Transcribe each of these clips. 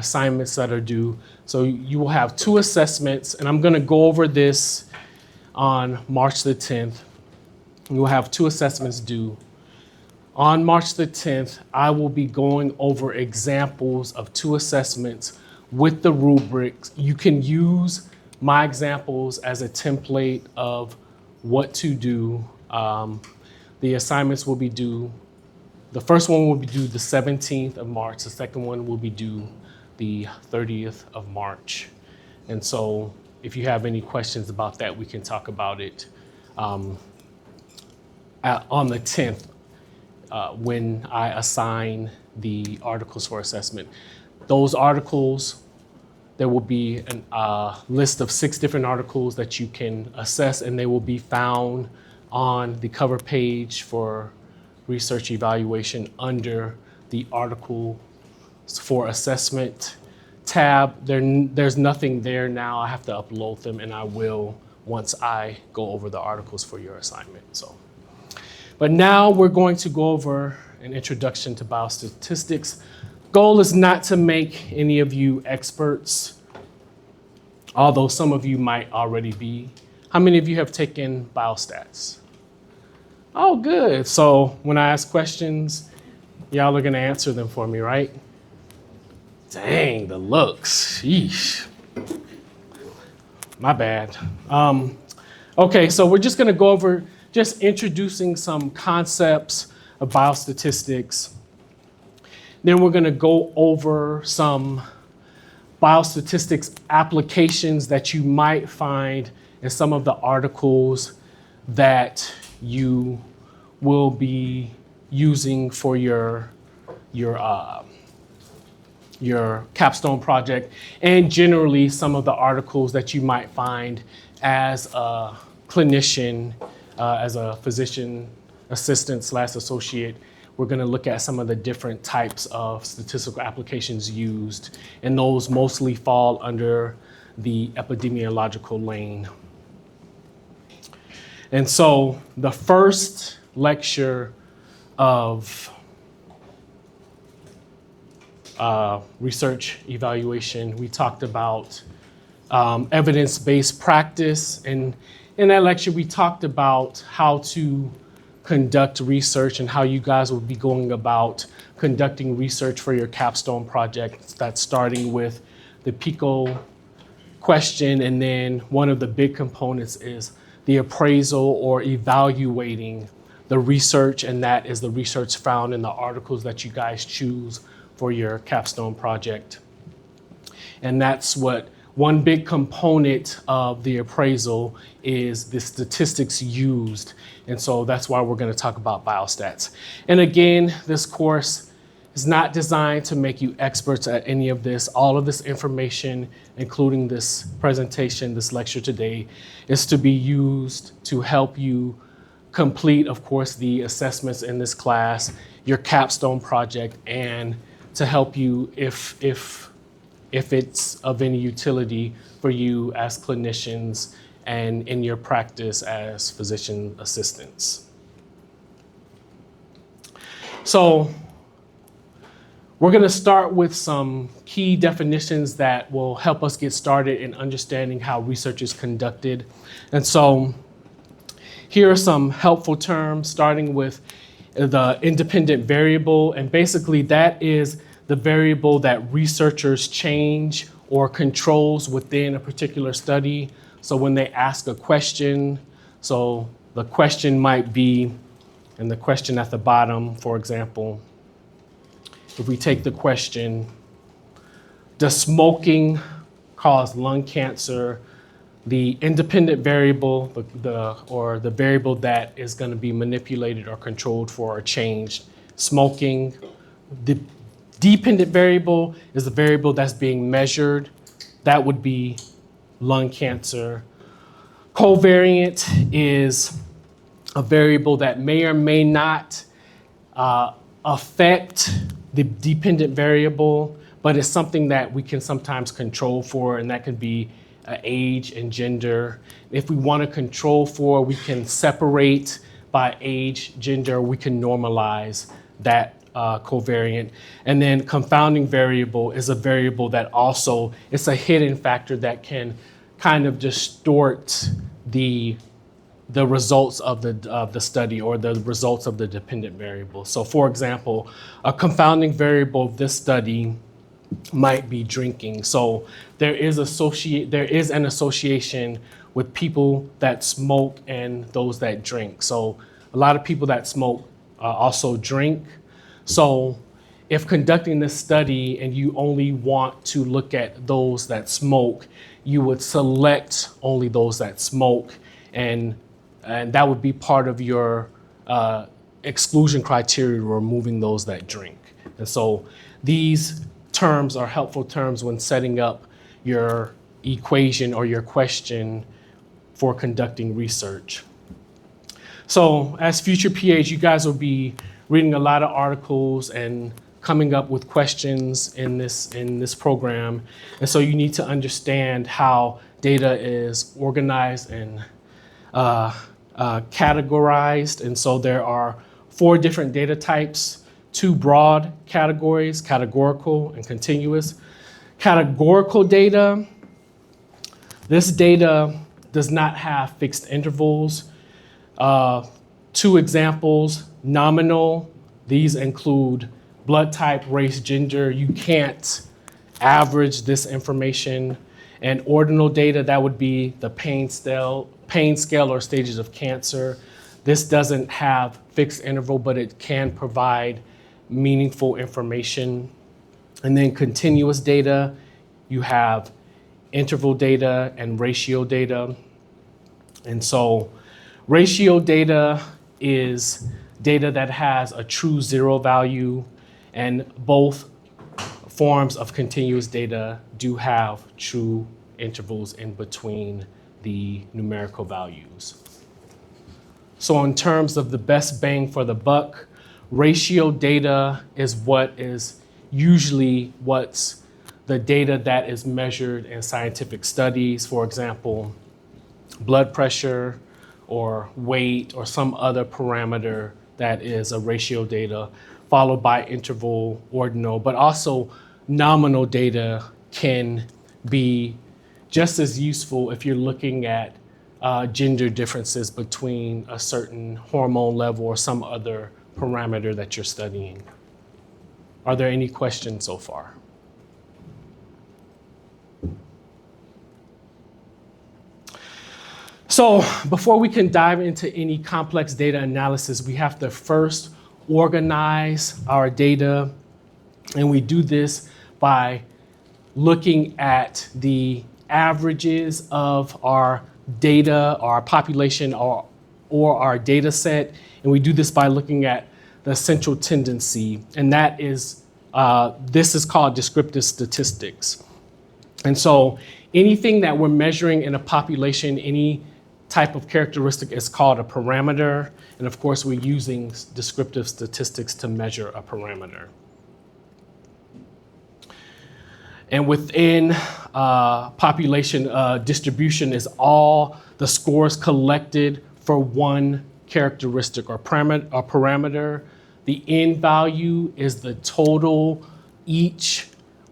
assignments that are due. So you will have 2 assessments, and I'm going to go over this on March the 10th. You will have 2 assessments due. On March the 10th, I will be going over examples of 2 assessments with the rubrics. You can use my examples as a template of what to do. The assignments will be due. The first one will be due the 17th of March. The second one will be due the 30th of March. And so if you have any questions about that, we can talk about it on the 10th when I assign the articles for assessment. Those articles, there will be a list of 6 different articles that you can assess, and they will be found on the cover page for research evaluation under the article for assessment tab. There's nothing there now. I have to upload them, and I will once I go over the articles for your assignment. But now we're going to go over an introduction to biostatistics. Goal is not to make any of you experts, although some of you might already be. How many of you have taken biostats? Oh, good. So when I ask questions, y'all are going to answer them for me, right? Dang, the looks. Sheesh. My bad. Okay, so we're just going to go over just introducing some concepts of biostatistics. Then we're going to go over some biostatistics applications that you might find in some of the articles that you will be using for your capstone project, and generally some of the articles that you might find as a clinician, as a physician assistant / associate. We're going to look at some of the different types of statistical applications used, and those mostly fall under the epidemiological lane. And so the first lecture of research evaluation, we talked about evidence-based practice. And in that lecture, we talked about how to conduct research and how you guys will be going about conducting research for your capstone project. That's starting with the PICO question, and then one of the big components is the appraisal or evaluating the research, and that is the research found in the articles that you guys choose for your capstone project. And that's what one big component of the appraisal is the statistics used. And so that's why we're going to talk about biostats. And again, this course is not designed to make you experts at any of this. All of this information, including this presentation, this lecture today, is to be used to help you complete, of course, the assessments in this class, your capstone project, and to help you if it's of any utility for you as clinicians and in your practice as physician assistants. So we're going to start with some key definitions that will help us get started in understanding how research is conducted. And so here are some helpful terms, starting with the independent variable. And basically that is the variable that researchers change or controls within a particular study. So when they ask a question, so the question might be, and the question at the bottom, for example, if we take the question, does smoking cause lung cancer? The independent variable, the variable that is going to be manipulated or controlled for or changed, smoking. The dependent variable is the variable that's being measured. That would be lung cancer. Covariant is a variable that may or may not affect the dependent variable, but it's something that we can sometimes control for, and that could be age and gender. If we want to control for, we can separate by age, gender, we can normalize that covariant. And then confounding variable is a variable that also, it's a hidden factor that can kind of distort the results of the study or the results of the dependent variable. So for example, a confounding variable of this study might be drinking. So there is an association with people that smoke and those that drink. So a lot of people that smoke also drink. So if conducting this study and you only want to look at those that smoke, you would select only those that smoke, and that would be part of your exclusion criteria, removing those that drink. And so these terms are helpful terms when setting up your equation or your question for conducting research. So as future PAs, you guys will be reading a lot of articles and coming up with questions in this program. And so you need to understand how data is organized and categorized. And so there are 4 different data types, 2 broad categories, categorical and continuous. Categorical data, this data does not have fixed intervals. 2 examples, nominal, these include blood type, race, gender. You can't average this information. And ordinal data, that would be the pain scale or stages of cancer. This doesn't have fixed interval, but it can provide meaningful information. And then continuous data, you have interval data and ratio data. And so ratio data is data that has a true 0 value, and both forms of continuous data do have true intervals in between the numerical values. So in terms of the best bang for the buck, ratio data is usually what's the data that is measured in scientific studies. For example, blood pressure or weight or some other parameter that is a ratio data, followed by interval, ordinal, but also nominal data can be just as useful if you're looking at gender differences between a certain hormone level or some other parameter that you're studying. Are there any questions so far? So before we can dive into any complex data analysis, we have to first organize our data. And we do this by looking at the averages of our data, our population, or our data set. And we do this by looking at the central tendency. And that is, this is called descriptive statistics. And so anything that we're measuring in a population, any type of characteristic is called a parameter. And of course, we're using descriptive statistics to measure a parameter. And within population distribution is all the scores collected for one characteristic or parameter. The N value is the total each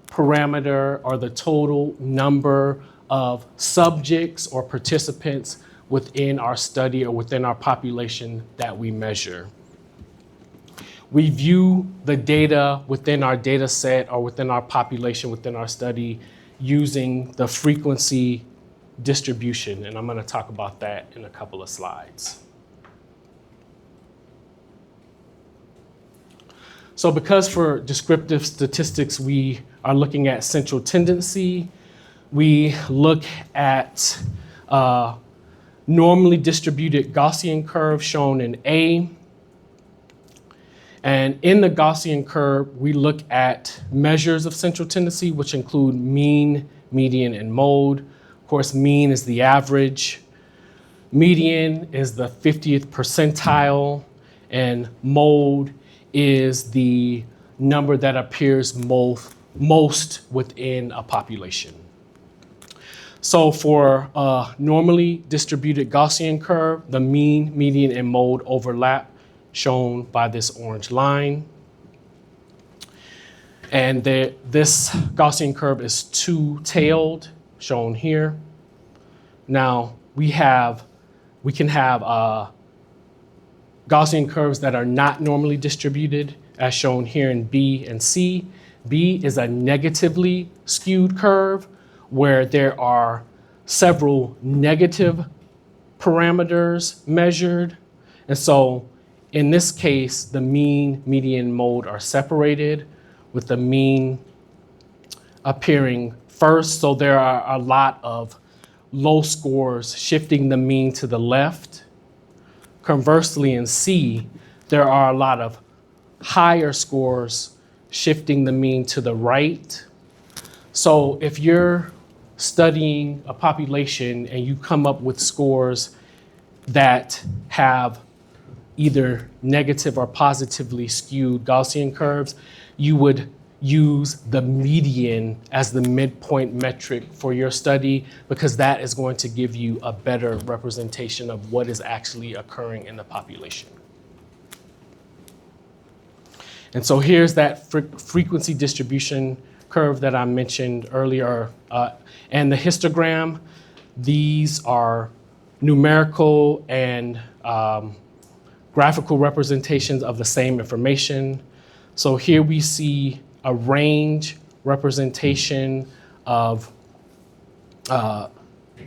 parameter or the total number of subjects or participants within our study or within our population that we measure. We view the data within our data set or within our population, within our study, using the frequency distribution. And I'm going to talk about that in a couple of slides. So because for descriptive statistics, we are looking at central tendency, we look at normally distributed Gaussian curve shown in A. And in the Gaussian curve, we look at measures of central tendency, which include mean, median, and mode. Of course, mean is the average. Median is the 50th percentile, and mode is the number that appears most within a population. So for a normally distributed Gaussian curve, the mean, median, and mode overlap, shown by this orange line. And this Gaussian curve is two-tailed, shown here. Now, we can have Gaussian curves that are not normally distributed, as shown here in B and C. B is a negatively skewed curve where there are several negative parameters measured. And so in this case, the mean, median, mode are separated, with the mean appearing first. So there are a lot of low scores shifting the mean to the left. Conversely, in C, there are a lot of higher scores shifting the mean to the right. So if you're studying a population and you come up with scores that have either negative or positively skewed Gaussian curves, you would use the median as the midpoint metric for your study, because that is going to give you a better representation of what is actually occurring in the population. And so here's that frequency distribution curve that I mentioned earlier, and the histogram. These are numerical and graphical representations of the same information. So here we see a range representation of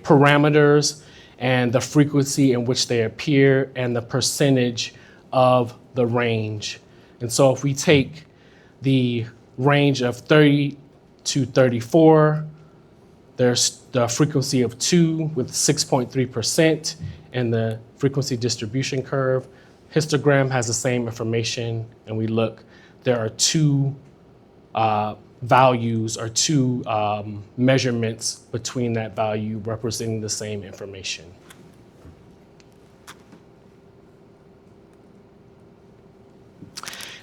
parameters and the frequency in which they appear and the percentage of the range. And so if we take the range of 30 to 34, there's the frequency of 2 with 6.3% and the frequency distribution curve. Histogram has the same information, and we look, there are two values or two measurements between that value representing the same information.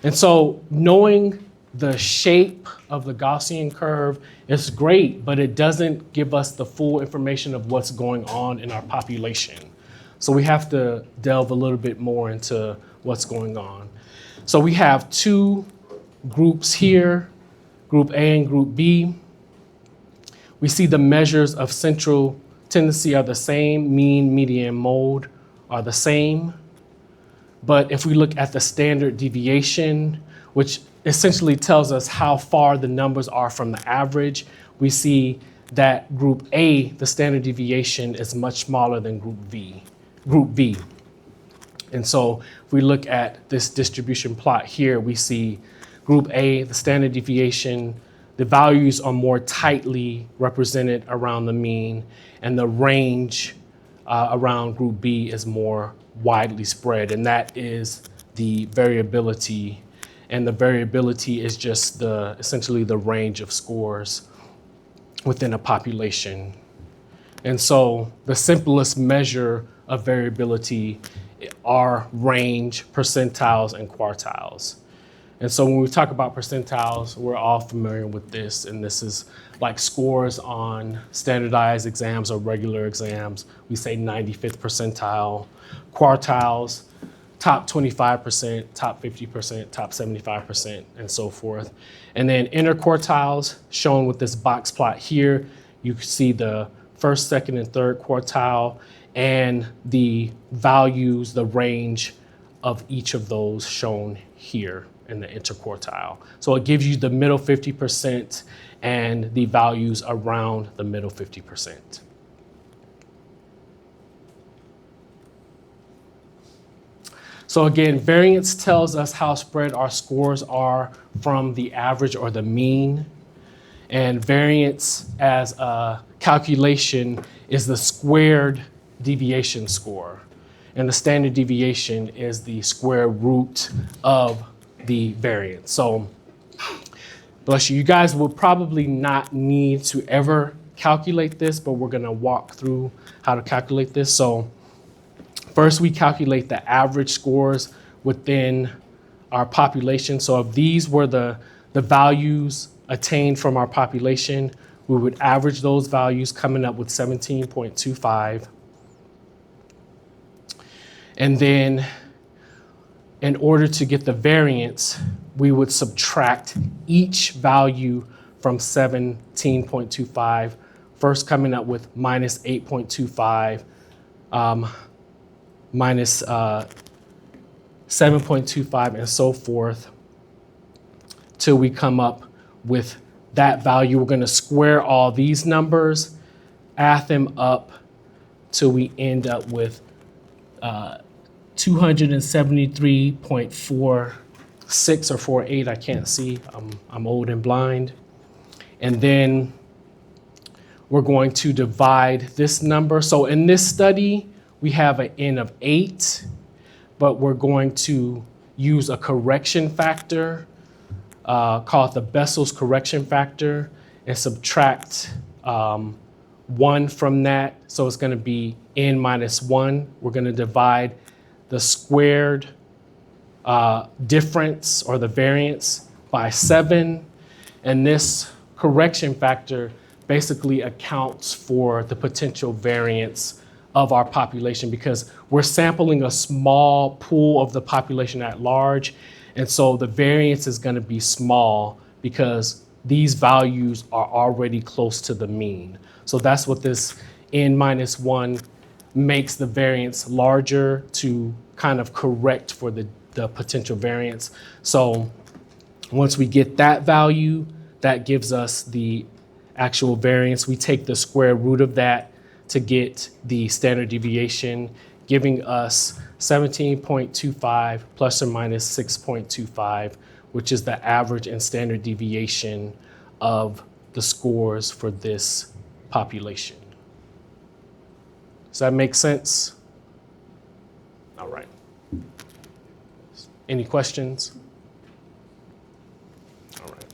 And so knowing the shape of the Gaussian curve is great, but it doesn't give us the full information of what's going on in our population. So we have to delve a little bit more into what's going on. So we have two groups here, Group A and Group B. We see the measures of central tendency are the same, mean, median, mode are the same. But if we look at the standard deviation, which essentially tells us how far the numbers are from the average, we see that Group A, the standard deviation, is much smaller than Group B. And so if we look at this distribution plot here, we see Group A, the standard deviation, the values are more tightly represented around the mean, and the range around Group B is more widely spread, and that is the variability. And the variability is just essentially the range of scores within a population. And so the simplest measure of variability are range, percentiles, and quartiles. And so when we talk about percentiles, we're all familiar with this, and this is like scores on standardized exams or regular exams. We say 95th percentile. Quartiles, top 25%, top 50%, top 75%, and so forth. And then interquartiles, shown with this box plot here, you can see the first, second, and third quartile, and the values, the range of each of those shown here in the interquartile. So it gives you the middle 50% and the values around the middle 50%. So again, variance tells us how spread our scores are from the average or the mean. And variance as a calculation is the squared deviation score. And the standard deviation is the square root of the variance. So, bless you, you guys will probably not need to ever calculate this, but we're gonna walk through how to calculate this. So first, we calculate the average scores within our population. So if these were the values attained from our population, we would average those values, coming up with 17.25. And then in order to get the variance, we would subtract each value from 17.25, first coming up with minus 8.25, minus 7.25, and so forth, till we come up with that value. We're going to square all these numbers, add them up, till we end up with 273.46 or 48. I can't see. I'm old and blind. And then we're going to divide this number. So in this study, we have an N of 8, but we're going to use a correction factor called the Bessel's correction factor and subtract 1 from that. So it's going to be N minus 1. We're going to divide the squared difference or the variance by 7. And this correction factor basically accounts for the potential variance of our population, because we're sampling a small pool of the population at large. And so the variance is going to be small because these values are already close to the mean. So that's what this N minus 1 makes the variance larger to kind of correct for the potential variance. So once we get that value, that gives us the actual variance. We take the square root of that to get the standard deviation, giving us 17.25 plus or minus 6.25, which is the average and standard deviation of the scores for this population. Does that make sense? All right. Any questions? All right.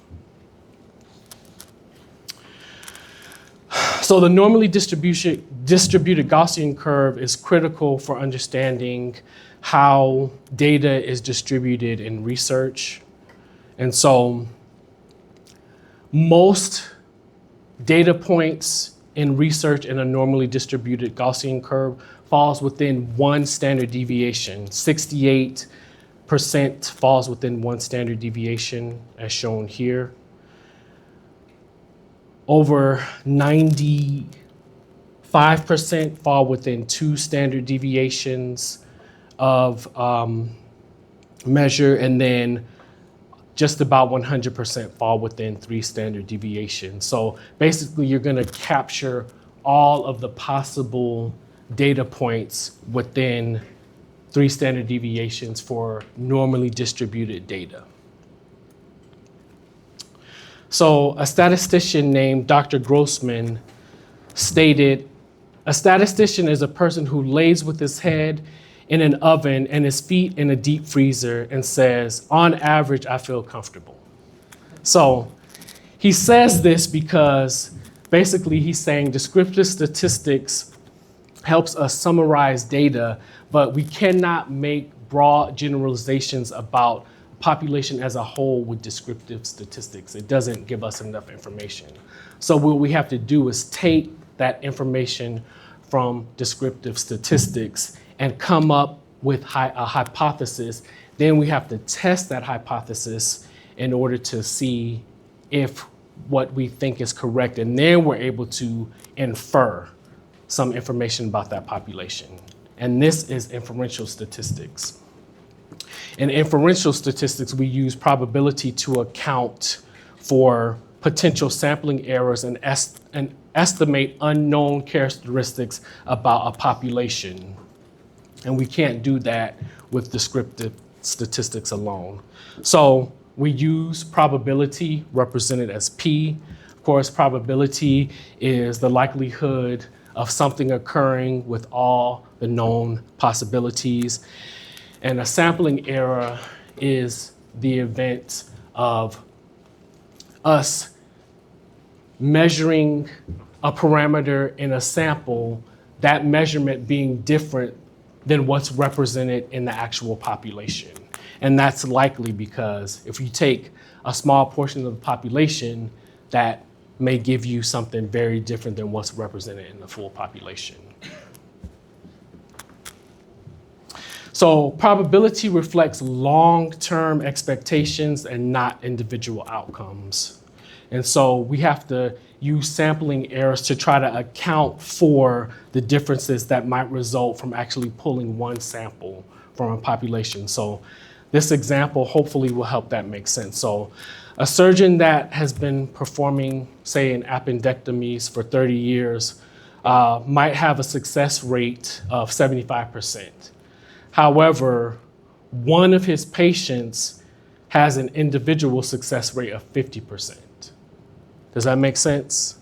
So the normally distributed Gaussian curve is critical for understanding how data is distributed in research. And so most data points in research in a normally distributed Gaussian curve falls within one standard deviation. 68% falls within one standard deviation, as shown here. Over 95% fall within 2 standard deviations of measure, and then just about 100% fall within 3 standard deviations. So basically, you're going to capture all of the possible data points within 3 standard deviations for normally distributed data. So a statistician named Dr. Grossman stated, "A statistician is a person who lays with his head in an oven and his feet in a deep freezer and says, 'On average, I feel comfortable.'" So he says this because basically he's saying descriptive statistics helps us summarize data, but we cannot make broad generalizations about population as a whole with descriptive statistics. It doesn't give us enough information. So what we have to do is take that information from descriptive statistics and come up with a hypothesis. Then we have to test that hypothesis in order to see if what we think is correct, and then we're able to infer some information about that population. And this is inferential statistics. In inferential statistics, we use probability to account for potential sampling errors and estimate unknown characteristics about a population. And we can't do that with descriptive statistics alone. So we use probability, represented as P. Of course, probability is the likelihood of something occurring with all the known possibilities. And a sampling error is the event of us measuring a parameter in a sample, that measurement being different than what's represented in the actual population. And that's likely because if you take a small portion of the population, that may give you something very different than what's represented in the full population. So probability reflects long-term expectations and not individual outcomes. And so we have to use sampling errors to try to account for the differences that might result from actually pulling one sample from a population. So this example hopefully will help that make sense. So a surgeon that has been performing, say, an appendectomies for 30 years might have a success rate of 75%. However, one of his patients has an individual success rate of 50%. Does that make sense?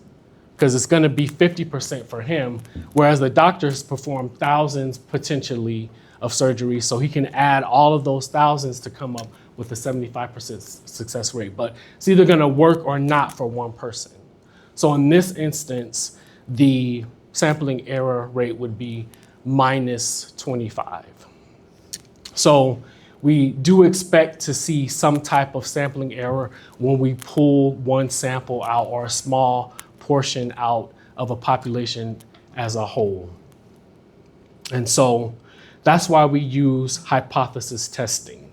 Because it's going to be 50% for him, whereas the doctors perform thousands potentially of surgeries, so he can add all of those thousands to come up with a 75% success rate. But it's either going to work or not for one person. So in this instance, the sampling error rate would be minus 25. So we do expect to see some type of sampling error when we pull one sample out or a small portion out of a population as a whole. And so that's why we use hypothesis testing.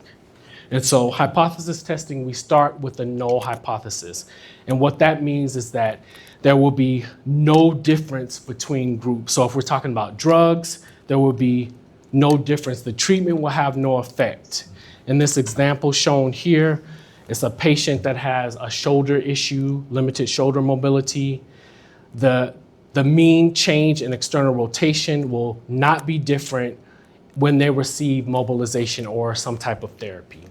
And so hypothesis testing, we start with a null hypothesis. And what that means is that there will be no difference between groups. So if we're talking about drugs, there will be no difference. The treatment will have no effect. In this example shown here, it's a patient that has a shoulder issue, limited shoulder mobility. The mean change in external rotation will not be different when they receive mobilization or some type of therapy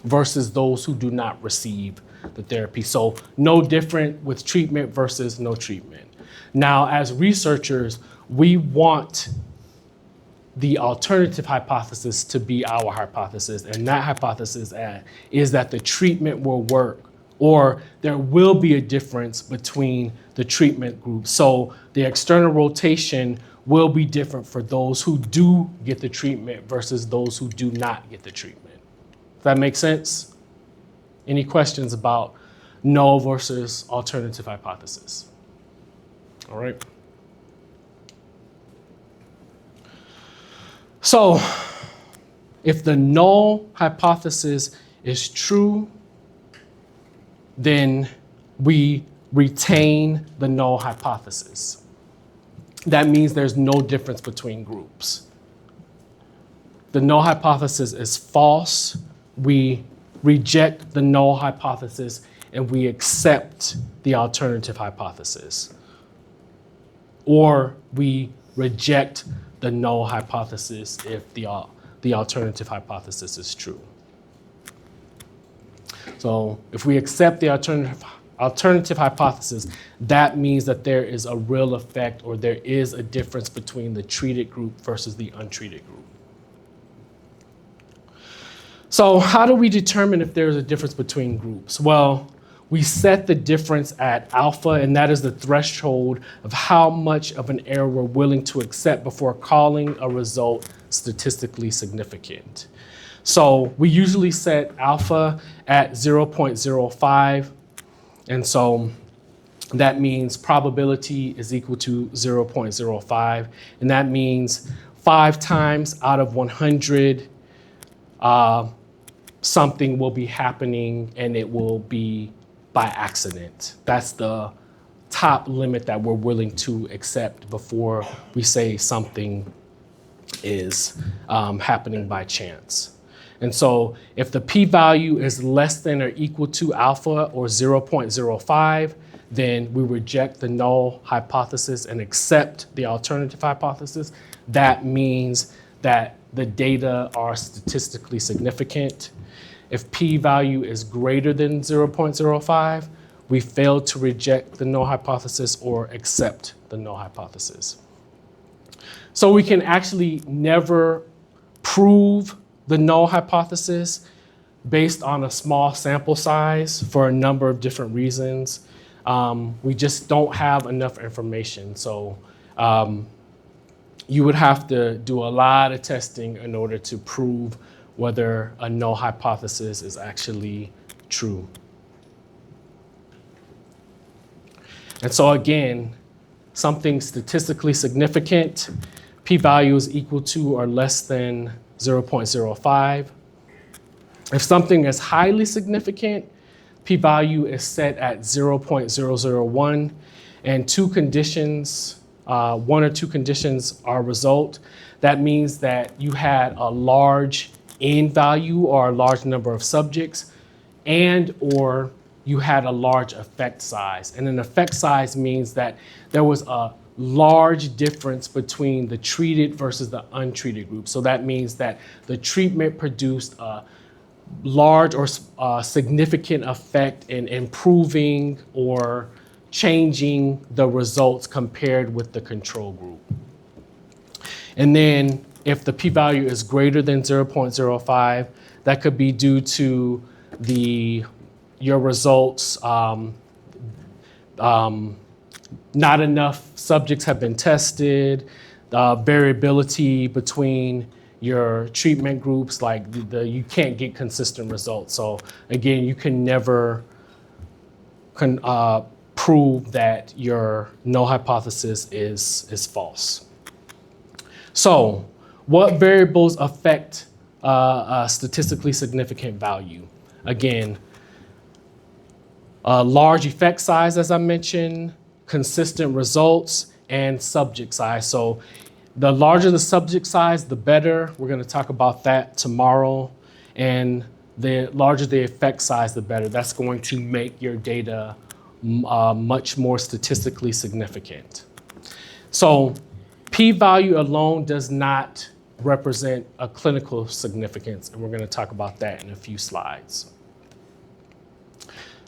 versus those who do not receive the therapy. So no different with treatment versus no treatment. Now, as researchers, we want the alternative hypothesis to be our hypothesis, and that hypothesis is that the treatment will work, or there will be a difference between the treatment groups. So the external rotation will be different for those who do get the treatment versus those who do not get the treatment. Does that make sense? Any questions about null versus alternative hypothesis? All right. So if the null hypothesis is true, then we retain the null hypothesis. That means there's no difference between groups. The null hypothesis is false. We reject the null hypothesis and we accept the alternative hypothesis. Or we reject the null hypothesis if the alternative hypothesis is true. So if we accept the alternative hypothesis, that means that there is a real effect or there is a difference between the treated group versus the untreated group. So how do we determine if there's a difference between groups? Well, we set the difference at alpha, and that is the threshold of how much of an error we're willing to accept before calling a result statistically significant. So we usually set alpha at 0.05, and so that means probability is equal to 0.05, and that means 5 times out of 100, something will be happening and it will be by accident. That's the top limit that we're willing to accept before we say something is happening by chance. And so if the p-value is less than or equal to alpha or 0.05, then we reject the null hypothesis and accept the alternative hypothesis. That means that the data are statistically significant. If p-value is greater than 0.05, we fail to reject the null hypothesis or accept the null hypothesis. So we can actually never prove the null hypothesis based on a small sample size for a number of different reasons. We just don't have enough information. So you would have to do a lot of testing in order to prove whether a null hypothesis is actually true. And so again, something statistically significant, p-value is equal to or less than 0.05. If something is highly significant, p-value is set at 0.001, and two conditions, one or two conditions are result. That means that you had a large N value or a large number of subjects, and or you had a large effect size. And an effect size means that there was a large difference between the treated versus the untreated group. So that means that the treatment produced a large or significant effect in improving or changing the results compared with the control group. And then if the p-value is greater than 0.05, that could be due to your results, not enough subjects have been tested, variability between your treatment groups, like you can't get consistent results. So again, you can never prove that your null hypothesis is false. So what variables affect a statistically significant value? Again, large effect size, as I mentioned, consistent results, and subject size. So the larger the subject size, the better. We're going to talk about that tomorrow. And the larger the effect size, the better. That's going to make your data much more statistically significant. So p-value alone does not represent a clinical significance, and we're going to talk about that in a few slides.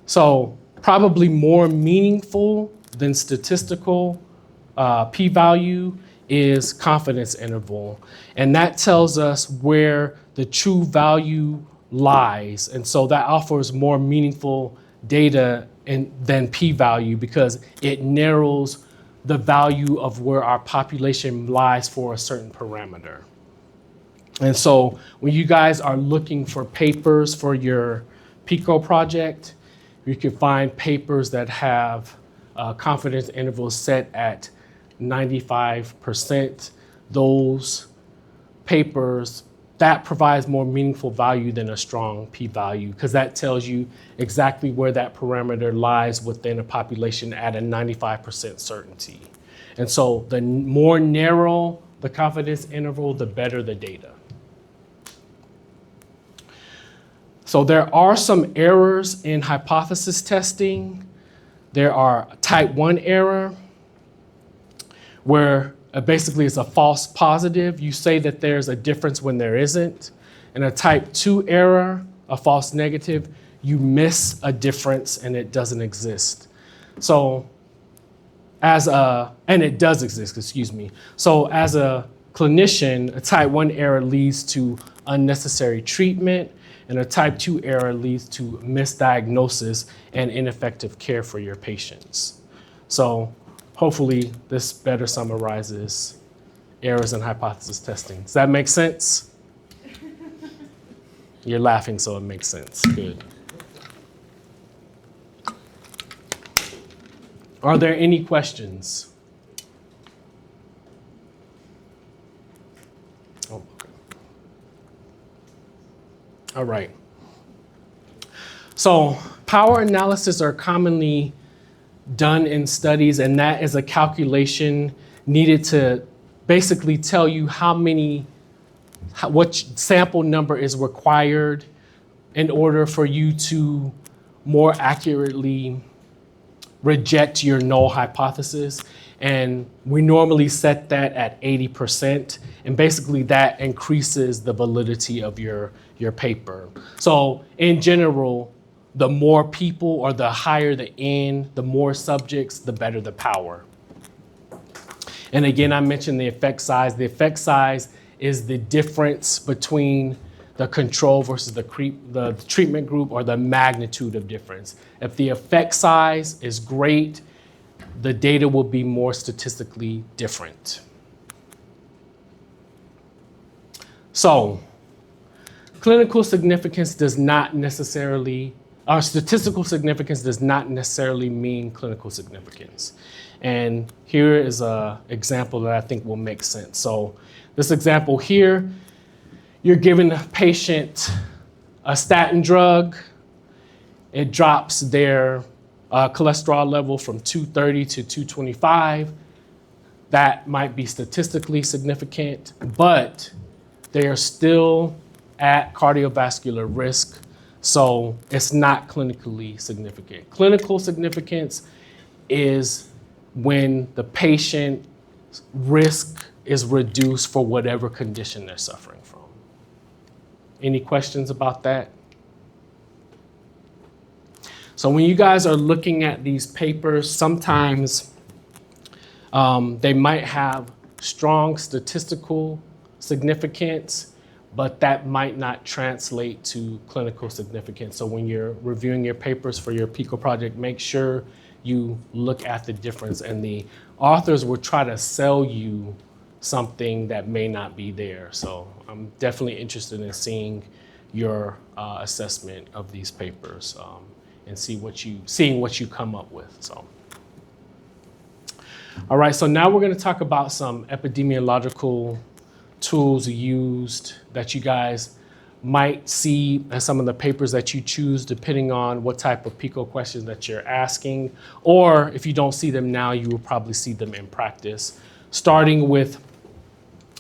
So probably more meaningful than statistical p-value is confidence interval. And that tells us where the true value lies. And so that offers more meaningful data than p-value because it narrows the value of where our population lies for a certain parameter. And so when you guys are looking for papers for your PICO project, you can find papers that have confidence intervals set at 95%. Those papers, that provides more meaningful value than a strong p-value because that tells you exactly where that parameter lies within a population at a 95% certainty. And so the more narrow the confidence interval, the better the data. So there are some errors in hypothesis testing. There are type 1 error, where basically it's a false positive. You say that there's a difference when there isn't. And a type 2 error, a false negative, you miss a difference and it doesn't exist. So and it does exist, excuse me. So as a clinician, a type 1 error leads to unnecessary treatment, and a type 2 error leads to misdiagnosis and ineffective care for your patients. So hopefully this better summarizes errors in hypothesis testing. Does that make sense? You're laughing, so it makes sense. Good. Are there any questions? Oh, okay. All right. So power analysis are commonly done in studies, and that is a calculation needed to basically tell you what sample number is required in order for you to more accurately reject your null hypothesis. And we normally set that at 80%. And basically that increases the validity of your paper. So in general, the more people or the higher the N, the more subjects, the better the power. And again, I mentioned the effect size. The effect size is the difference between the control versus the treatment group, or the magnitude of difference. If the effect size is great, the data will be more statistically different. So clinical significance does not necessarily, or statistical significance does not necessarily mean clinical significance. And here is an example that I think will make sense. So this example here, you're giving a patient a statin drug, it drops their cholesterol level from 230 to 225. That might be statistically significant, but they are still at cardiovascular risk, so it's not clinically significant. Clinical significance is when the patient's risk is reduced for whatever condition they're suffering from. Any questions about that? So when you guys are looking at these papers, sometimes they might have strong statistical significance, but that might not translate to clinical significance. So when you're reviewing your papers for your PICO project, make sure you look at the difference, and the authors will try to sell you something that may not be there. So I'm definitely interested in seeing your assessment of these papers and seeing what you come up with. So, all right, so now we're going to talk about some epidemiological tools used that you guys might see in some of the papers that you choose, depending on what type of PICO questions that you're asking. Or if you don't see them now, you will probably see them in practice. Starting with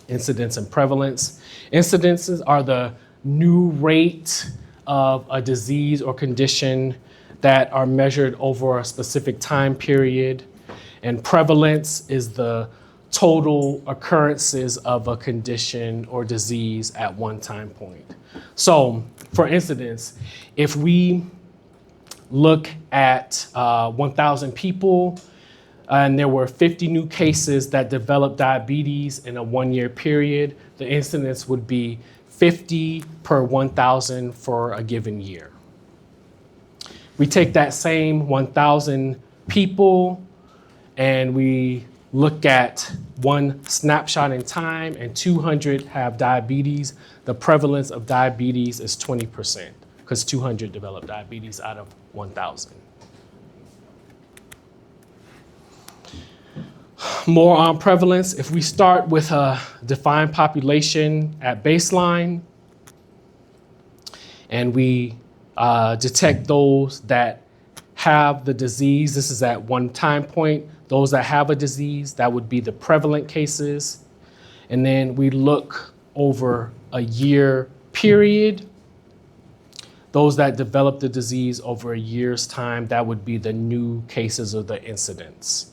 incidence and prevalence. Incidences are the new rate of a disease or condition that are measured over a specific time period. And prevalence is the total occurrences of a condition or disease at one time point. So for instance, if we look at 1,000 people and there were 50 new cases that developed diabetes in a 1-year period, the incidence would be 50 per 1,000 for a given year. We take that same 1,000 people and we look at one snapshot in time and 200 have diabetes. The prevalence of diabetes is 20% because 200 develop diabetes out of 1,000. More on prevalence. If we start with a defined population at baseline and we detect those that have the disease, this is at one time point. Those that have a disease, that would be the prevalent cases. And then we look over a year period. Those that develop the disease over a year's time, that would be the new cases or the incidence.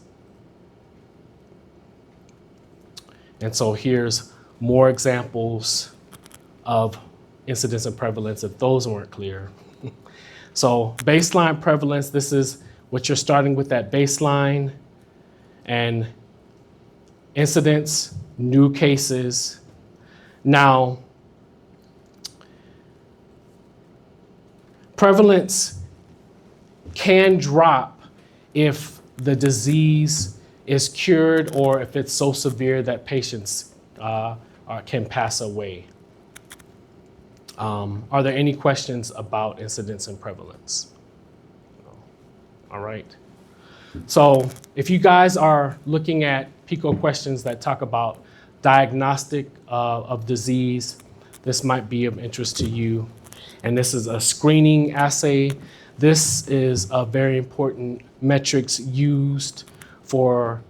And so here's more examples of incidence and prevalence if those weren't clear. So baseline prevalence, this is what you're starting with at baseline. And incidence, new cases. Now, prevalence can drop if the disease is cured or if it's so severe that patients can pass away. Are there any questions about incidence and prevalence? All right. So if you guys are looking at PICO questions that talk about diagnostic of disease, this might be of interest to you. And this is a screening assay. This is a very important metrics used for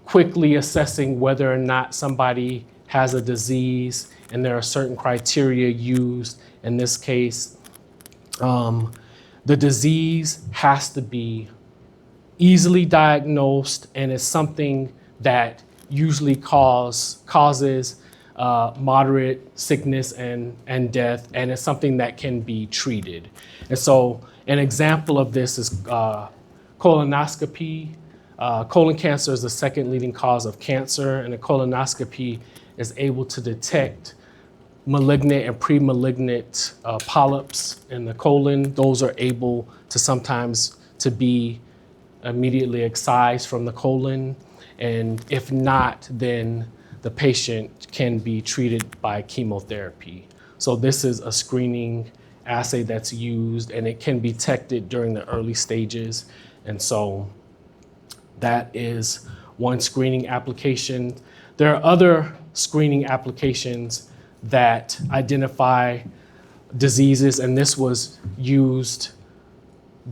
quickly assessing whether or not somebody has a disease, and there are certain criteria used. In this case, the disease has to be easily diagnosed, and it's something that usually causes moderate sickness and death, and it's something that can be treated. And so an example of this is colonoscopy. Colon cancer is the second leading cause of cancer, and a colonoscopy is able to detect malignant and pre-malignant polyps in the colon. Those are able to sometimes to be immediately excised from the colon, and if not, then the patient can be treated by chemotherapy. So this is a screening assay that's used, and it can be detected during the early stages. And so that is one screening application. There are other screening applications that identify diseases, and this was used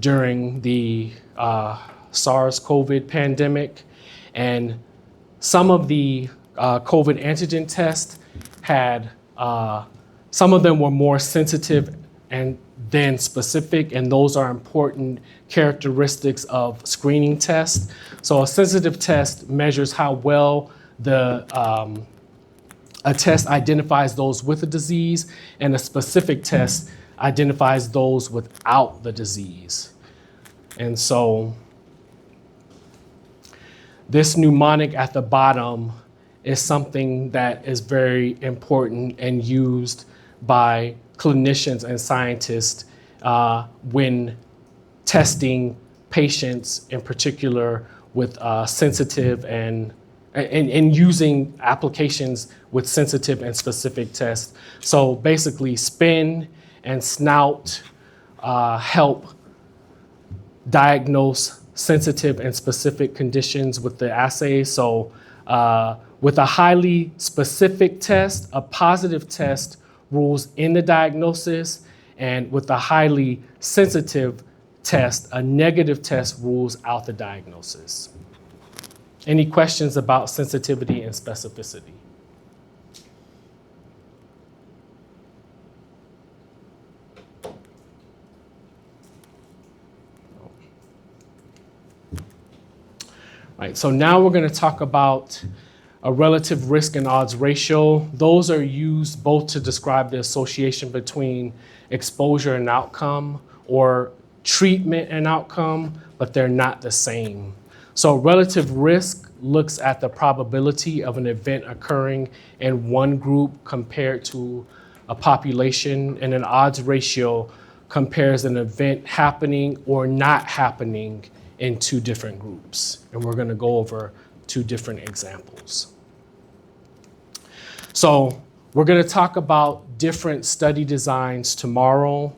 during the SARS-CoV pandemic. And some of the COVID antigen tests had, some of them were more sensitive and then specific, and those are important characteristics of screening tests. So a sensitive test measures how well a test identifies those with a disease, and a specific test identifies those without the disease. And so this mnemonic at the bottom is something that is very important and used by clinicians and scientists when testing patients, in particular with sensitive and using applications with sensitive and specific tests. So basically, spin and snout help diagnose sensitive and specific conditions with the assay. So with a highly specific test, a positive test rules in the diagnosis, and with a highly sensitive test, a negative test rules out the diagnosis. Any questions about sensitivity and specificity? Right, so now we're going to talk about a relative risk and odds ratio. Those are used both to describe the association between exposure and outcome, or treatment and outcome, but they're not the same. So relative risk looks at the probability of an event occurring in one group compared to a population, and an odds ratio compares an event happening or not happening in two different groups. And we're going to go over two different examples. So we're going to talk about different study designs tomorrow.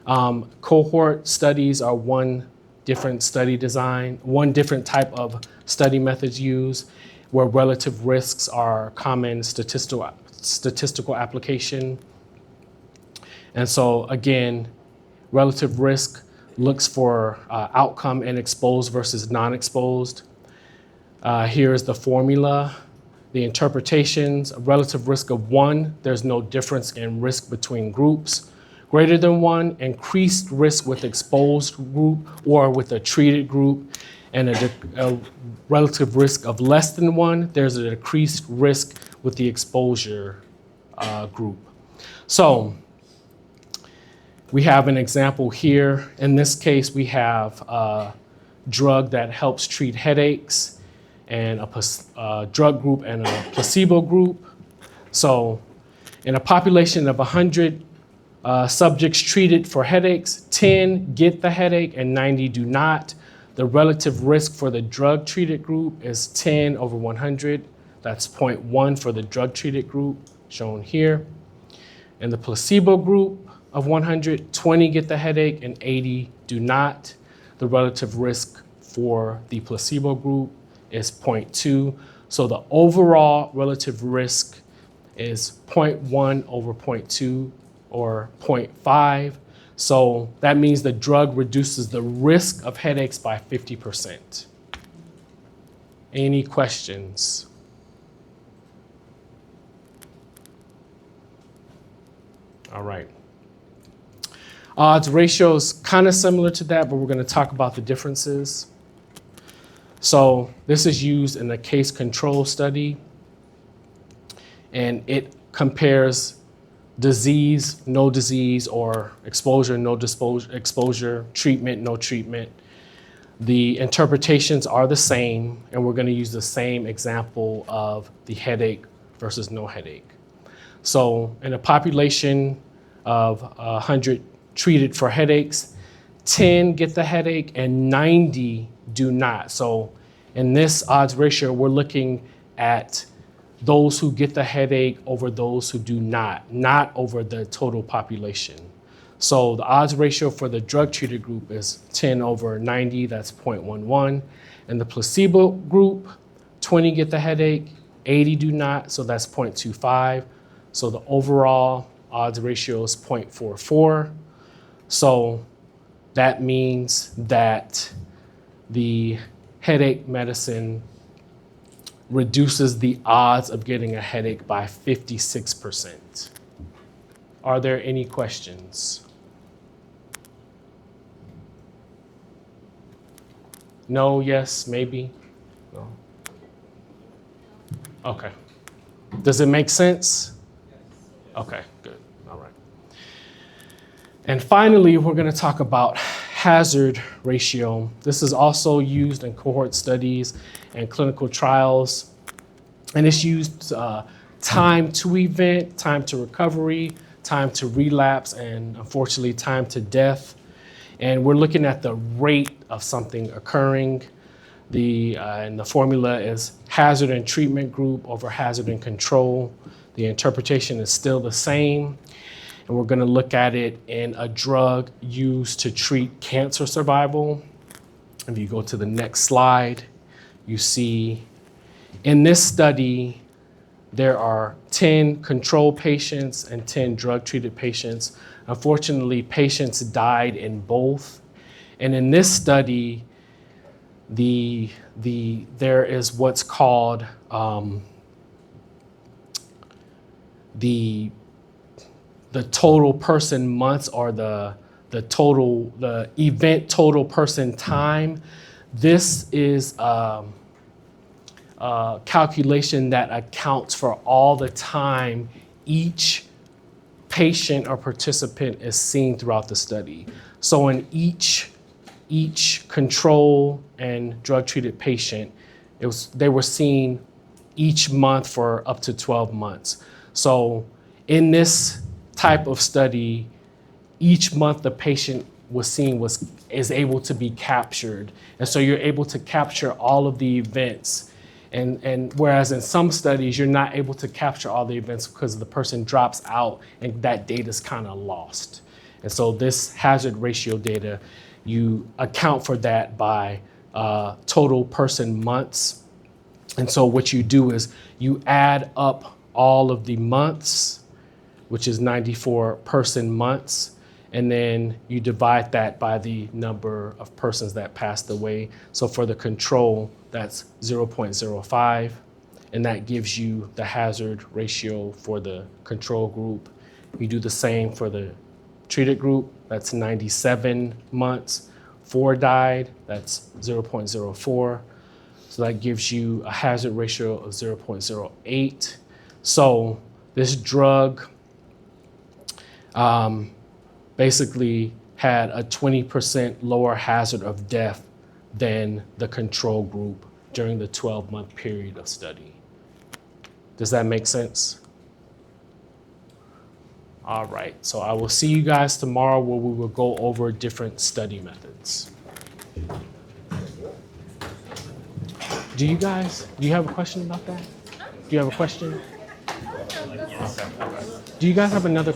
Cohort studies are one different study design, one different type of study methods used, where relative risks are common statistical application. And so again, relative risk looks for outcome and exposed versus non-exposed. Here is the formula. The interpretations: relative risk of 1, there's no difference in risk between groups. Greater than 1, increased risk with exposed group or with a treated group. And a relative risk of less than 1, there's a decreased risk with the exposure group. So we have an example here. In this case, we have a drug that helps treat headaches, and a drug group and a placebo group. So in a population of 100 subjects treated for headaches, 10 get the headache and 90 do not. The relative risk for the drug-treated group is 10 over 100. That's 0.1 for the drug-treated group, shown here. In the placebo group of 100, 20 get the headache and 80 do not. The relative risk for the placebo group is 0.2. So the overall relative risk is 0.1 over 0.2, or 0.5. So that means the drug reduces the risk of headaches by 50%. Any questions? All right. Odds ratio is kind of similar to that, but we're going to talk about the differences. So this is used in a case control study, and it compares disease, no disease, or exposure, no exposure, treatment, no treatment. The interpretations are the same, and we're going to use the same example of the headache versus no headache. So in a population of 100 treated for headaches, 10 get the headache and 90 do not. So in this odds ratio, we're looking at those who get the headache over those who do not over the total population. So the odds ratio for the drug-treated group is 10 over 90, that's 0.11. And the placebo group, 20 get the headache, 80 do not, so that's 0.25. So the overall odds ratio is 0.44. So that means that the headache medicine reduces the odds of getting a headache by 56%. Are there any questions? No, yes, maybe? No. Okay. Does it make sense? Okay, good. All right. And finally, we're going to talk about hazard ratio. This is also used in cohort studies and clinical trials. And it's used time to event, time to recovery, time to relapse, and unfortunately, time to death. And we're looking at the rate of something occurring. And the formula is hazard and treatment group over hazard and control. The interpretation is still the same. And we're going to look at it in a drug used to treat cancer survival. If you go to the next slide, you see in this study, there are 10 control patients and 10 drug-treated patients. Unfortunately, patients died in both. And in this study, there is what's called the total person months, or the event total person time. This is a calculation that accounts for all the time each patient or participant is seen throughout the study. So in each control and drug-treated patient, they were seen each month for up to 12 months. So in this type of study, each month the patient was seen is able to be captured. And so you're able to capture all of the events. And whereas in some studies, you're not able to capture all the events because the person drops out and that data is kind of lost. And so this hazard ratio data, you account for that by total person months. And so what you do is you add up all of the months, which is 94 person months, and then you divide that by the number of persons that passed away. So for the control, that's 0.05, and that gives you the hazard ratio for the control group. You do the same for the treated group, that's 97 months. 4 died, that's 0.04. So that gives you a hazard ratio of 0.08. So this drug basically had a 20% lower hazard of death than the control group during the 12-month period of study. Does that make sense? All right, so I will see you guys tomorrow where we will go over different study methods. Do you have a question about that? Do you have a question? Do you guys have another